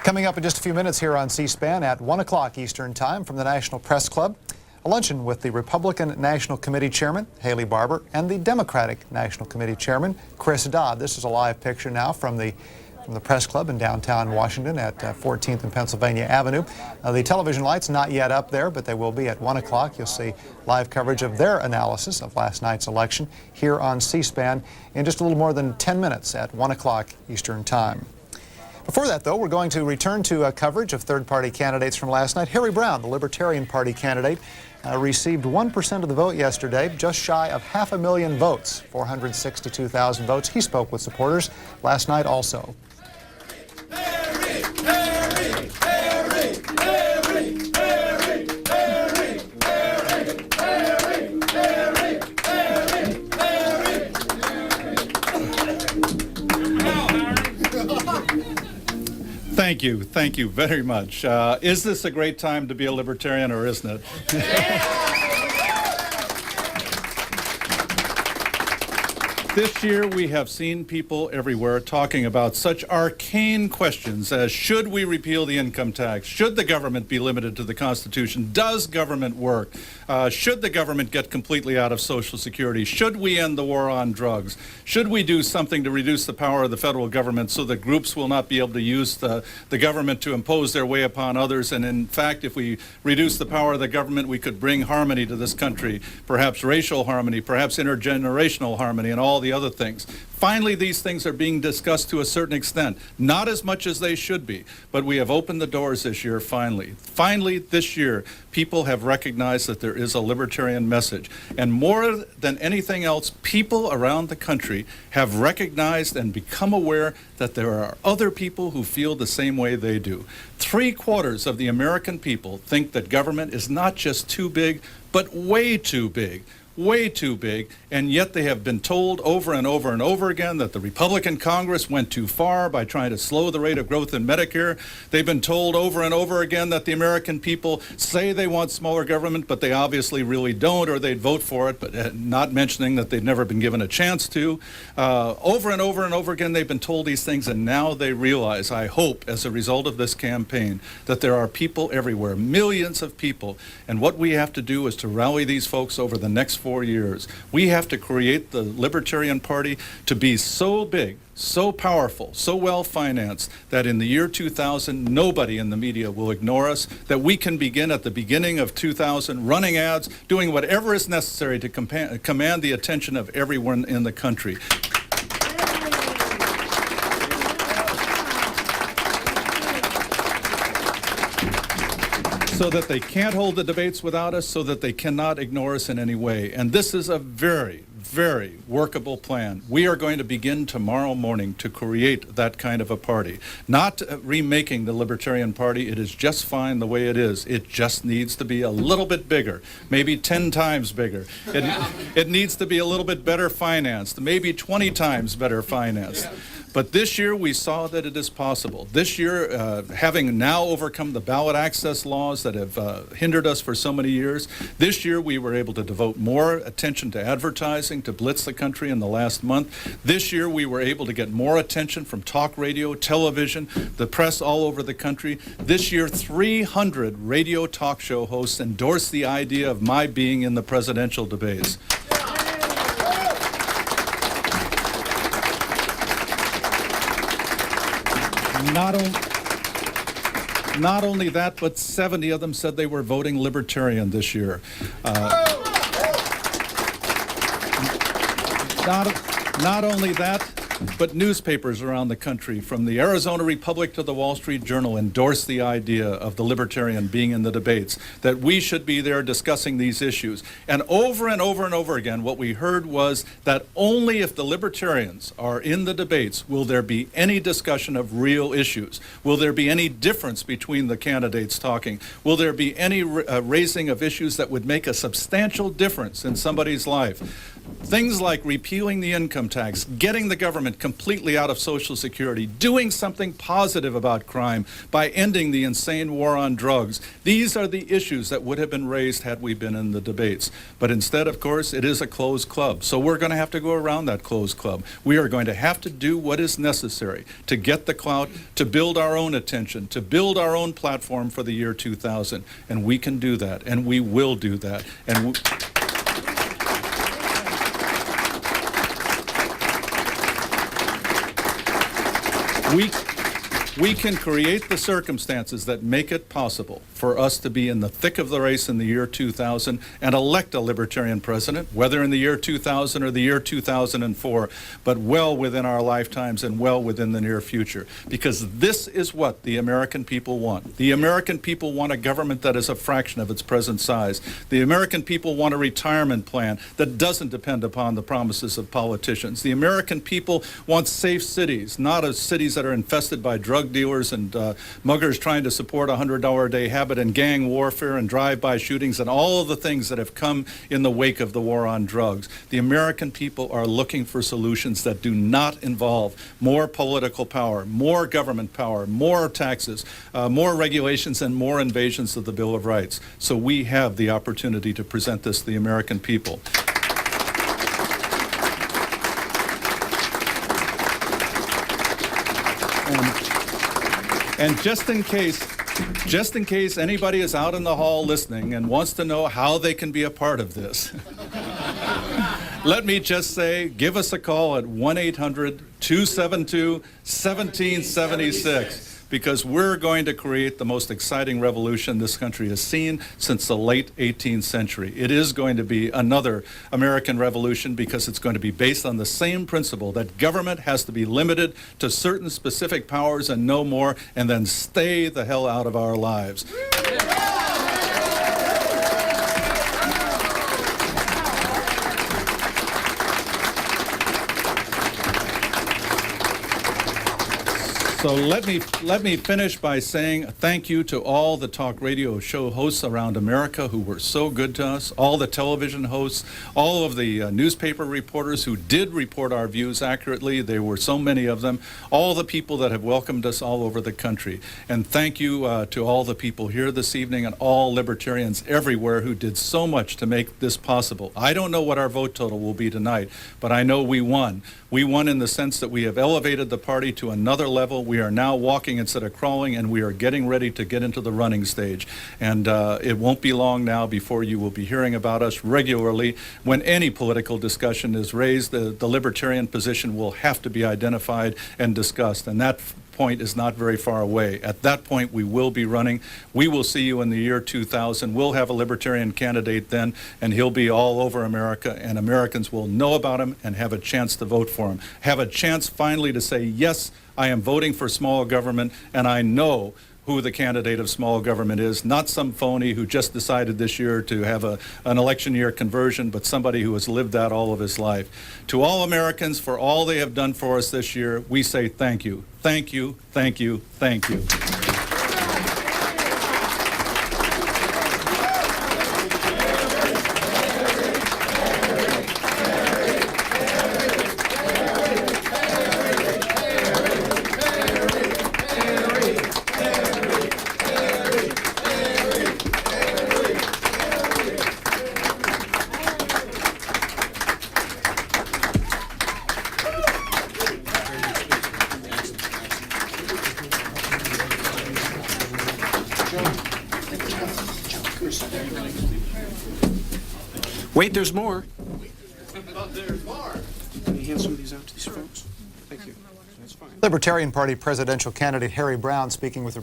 Coming up in just a few minutes here on C-SPAN at 1 o'clock Eastern Time from the National Press Club, a luncheon with the Republican National Committee Chairman, Haley Barbour, and the Democratic National Committee Chairman, Chris Dodd. This is a live picture now from the Press Club in downtown Washington at 14th and Pennsylvania Avenue. The television lights not yet up there, but they will be at 1 o'clock. You'll see live coverage of their analysis of last night's election here on C-SPAN in just a little more than 10 minutes at 1 o'clock Eastern Time. Before that, though, we're going to return to coverage of third-party candidates from last night. Harry Browne, the Libertarian Party candidate, received 1% of the vote yesterday, just shy of 500,000 votes, 462,000 votes. He spoke with supporters last night also. Harry, Harry, Harry, Harry, Harry, Harry, Harry, Harry, Harry, Harry, Harry. Thank you very much. Is this a great time to be a libertarian, or isn't it? This year, we have seen people everywhere talking about such arcane questions as, should we repeal the income tax? Should the government be limited to the Constitution? Does government work? Should the government get completely out of Social Security? Should we end the war on drugs? Should we do something to reduce the power of the federal government so that groups will not be able to use the government to impose their way upon others? And in fact, if we reduce the power of the government, we could bring harmony to this country, perhaps racial harmony, perhaps intergenerational harmony, and all the other things. Finally, these things are being discussed to a certain extent, not as much as they should be, but we have opened the doors this year finally. Finally, this year, people have recognized that there is a libertarian message. And more than anything else, people around the country have recognized and become aware that there are other people who feel the same way they do. 3/4 of the American people think that government is not just too big, but way too big. Way too big, and yet they have been told over and over and over again that the Republican Congress went too far by trying to slow the rate of growth in Medicare. They've been told over and over again that the American people say they want smaller government, but they obviously really don't, or they'd vote for it, but not mentioning that they've never been given a chance to. Over and over and over again, they've been told these things, and now they realize, I hope, as a result of this campaign, that there are people everywhere, millions of people, and what we have to do is to rally these folks over the next 4 years. We have to create the Libertarian Party to be so big, so powerful, so well-financed that in the year 2000, nobody in the media will ignore us, that we can begin at the beginning of 2000 running ads, doing whatever is necessary to command the attention of everyone in the country. So that they can't hold the debates without us, so that they cannot ignore us in any way. And this is a very, very workable plan. We are going to begin tomorrow morning to create that kind of a party. Not remaking the Libertarian Party. It is just fine the way it is. It just needs to be a little bit bigger, maybe 10 times bigger. It needs to be a little bit better financed, maybe 20 times better financed. But this year, we saw that it is possible. This year, having now overcome the ballot access laws that have hindered us for so many years, this year we were able to devote more attention to advertising, to blitz the country in the last month. This year, we were able to get more attention from talk radio, television, the press all over the country. This year, 300 radio talk show hosts endorsed the idea of my being in the presidential debates. Not only that, but 70 of them said they were voting Libertarian this year. Not only that, but newspapers around the country, from the Arizona Republic to the Wall Street Journal, endorsed the idea of the Libertarian being in the debates, that we should be there discussing these issues. And over and over and over again, what we heard was that only if the Libertarians are in the debates will there be any discussion of real issues. Will there be any difference between the candidates talking? Will there be any raising of issues that would make a substantial difference in somebody's life? Things like repealing the income tax, getting the government completely out of Social Security, doing something positive about crime by ending the insane war on drugs. These are the issues that would have been raised had we been in the debates. But instead, of course, it is a closed club. So we're going to have to go around that closed club. We are going to have to do what is necessary to get the clout, to build our own attention, to build our own platform for the year 2000. And we can do that, and we will do that. And we can create the circumstances that make it possible for us to be in the thick of the race in the year 2000 and elect a libertarian president, whether in the year 2000 or the year 2004, but well within our lifetimes and well within the near future. Because this is what the American people want. The American people want a government that is a fraction of its present size. The American people want a retirement plan that doesn't depend upon the promises of politicians. The American people want safe cities, not cities that are infested by drug dealers and muggers trying to support a $100-a-day habit and gang warfare and drive-by shootings and all of the things that have come in the wake of the war on drugs. The American people are looking for solutions that do not involve more political power, more government power, more taxes, more regulations, and more invasions of the Bill of Rights. So we have the opportunity to present this to the American people. And just in case anybody is out in the hall listening and wants to know how they can be a part of this, let me just say, give us a call at 1-800-272-1776. Because we're going to create the most exciting revolution this country has seen since the late 18th century. It is going to be another American revolution because it's going to be based on the same principle that government has to be limited to certain specific powers and no more, and then stay the hell out of our lives. So let me finish by saying thank you to all the talk radio show hosts around America who were so good to us, all the television hosts, all of the newspaper reporters who did report our views accurately. There were so many of them, all the people that have welcomed us all over the country. And thank you to all the people here this evening and all libertarians everywhere who did so much to make this possible. I don't know what our vote total will be tonight, but I know we won. We won in the sense that we have elevated the party to another level. We are now walking instead of crawling, and we are getting ready to get into the running stage. And it won't be long now before you will be hearing about us regularly. When any political discussion is raised, the libertarian position will have to be identified and discussed. And that point is not very far away. At that point, we will be running. We will see you in the year 2000. We'll have a libertarian candidate then, and he'll be all over America, and Americans will know about him and have a chance to vote for him. Have a chance finally to say, yes, I am voting for small government, and I know who the candidate of small government is, not some phony who just decided this year to have an election year conversion, but somebody who has lived that all of his life. To all Americans, for all they have done for us this year, we say thank you. Thank you, thank you, thank you. Wait, there's more. There's more. Can you hand some of these out to these folks? Thank you. That's fine. Libertarian Party presidential candidate Harry Browne speaking with